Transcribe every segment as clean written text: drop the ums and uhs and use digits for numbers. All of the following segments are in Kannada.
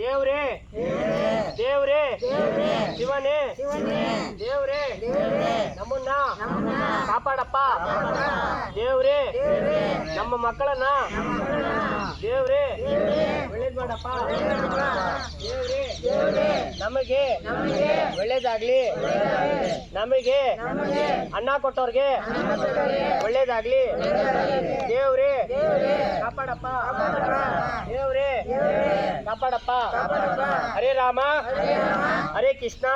ದೇವ್ರೇ ದೇವ್ರೇ ಶಿವನೇ ದೇವ್ರೇ ನಮ್ಮನ್ನ ಕಾಪಾಡಪ್ಪ. ದೇವ್ರೇ ನಮ್ಮ ಮಕ್ಕಳನ್ನ ದೇವ್ರೇ ಒಳ್ಳೇದ್ ಮಾಡಪ್ಪ. ದೇವ್ರೇ ನಮಗೆ ಒಳ್ಳೇದಾಗ್ಲಿ. ನಮಗೆ ಅನ್ನ ಕೊಟ್ಟವ್ರಿಗೆ ಒಳ್ಳೇದಾಗ್ಲಿ. ದೇವ್ರೇ ಕಾಪಾಡಪ್ಪ. ದೇವ್ರೇ ಕಾಪಾಡಪ್ಪ. ಹರೇ ರಾಮ ಹರೇ ಕೃಷ್ಣ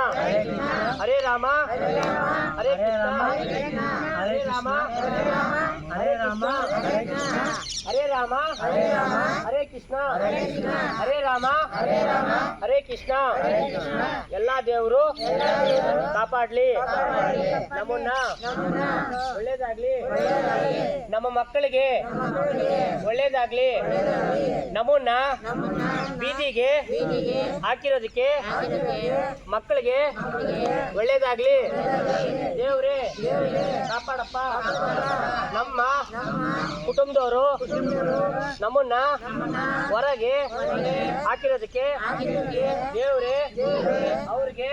ಹರೇ ರಾಮ ಹರೇ ಕೃಷ್ಣ ಹರೇ ರಾಮ ಹರೇ ರಾಮ ಹರೇ ರಾಮ ಹರೇ ಕೃಷ್ಣ ಹರೇ ರಾಮ ಹರೇ ಕೃಷ್ಣ. ಎಲ್ಲಾ ದೇವರು ಕಾಪಾಡ್ಲಿ. ನಮ್ಮನ್ನ ಒಳ್ಳೇದಾಗ್ಲಿ. ನಮ್ಮ ಮಕ್ಕಳಿಗೆ ಒಳ್ಳೇದಾಗ್ಲಿ. ನಮ್ಮನ್ನ ಬೀದಿಗೆ ಹಾಕಿರೋದಕ್ಕೆ ಮಕ್ಕಳಿಗೆ ಒಳ್ಳೇದಾಗ್ಲಿ. ದೇವ್ರೇ ಕಾಪಾಡಪ್ಪ. ನಮ್ಮ ಕುಟುಂಬದವರು ನಮ್ಮನ್ನ ಹೊರಗೆ ಹಾಕಿರೋದಕ್ಕೆ ದೇವ್ರೇ ಅವ್ರಿಗೆ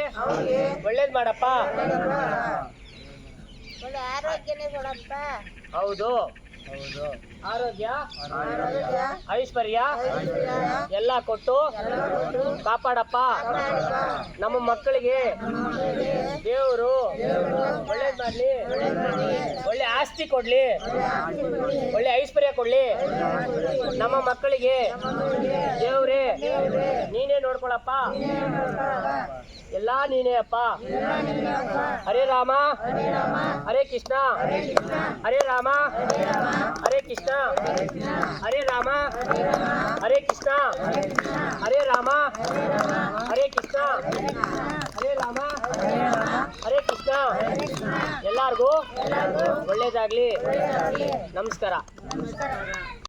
ಒಳ್ಳೇದ್ ಮಾಡಪ್ಪ. ಆರೋಗ್ಯನೇ ಕೊಡಪ್ಪ. ಹೌದು ಆರೋಗ್ಯ ಐಶ್ವರ್ಯ ಎಲ್ಲ ಕೊಟ್ಟು ಕಾಪಾಡಪ್ಪ. ನಮ್ಮ ಮಕ್ಕಳಿಗೆ ದೇವರು ಒಳ್ಳೇದ್ ಮಾಡ್ಲಿ. ಒಳ್ಳೆ ಆಸ್ತಿ ಕೊಡ್ಲಿ. ಒಳ್ಳೆ ಐಶ್ವರ್ಯ ಕೊಡ್ಲಿ. ನಮ್ಮ ಮಕ್ಕಳಿಗೆ ದೇವ್ರೇ ನೀನೇ ನೋಡ್ಕೊಳಪ್ಪ. ಎಲ್ಲಾ ನೀನೇ ಅಪ್ಪ. ಹರೇ ರಾಮ ಹರೇ ಕೃಷ್ಣ ಹರೇ ರಾಮ ಹರೇ ಕೃಷ್ಣ ಹರೇ ರಾಮ ಹರೇ ಕೃಷ್ಣ ಹರೇ ರಾಮ ಹರೇ ಕೃಷ್ಣ ಹರೇ ರಾಮ ಹರೇ ಕೃಷ್ಣ. ಎಲ್ಲಾರ್ಗೂ ಒಳ್ಳೇದಾಗ್ಲಿ. ನಮಸ್ಕಾರ.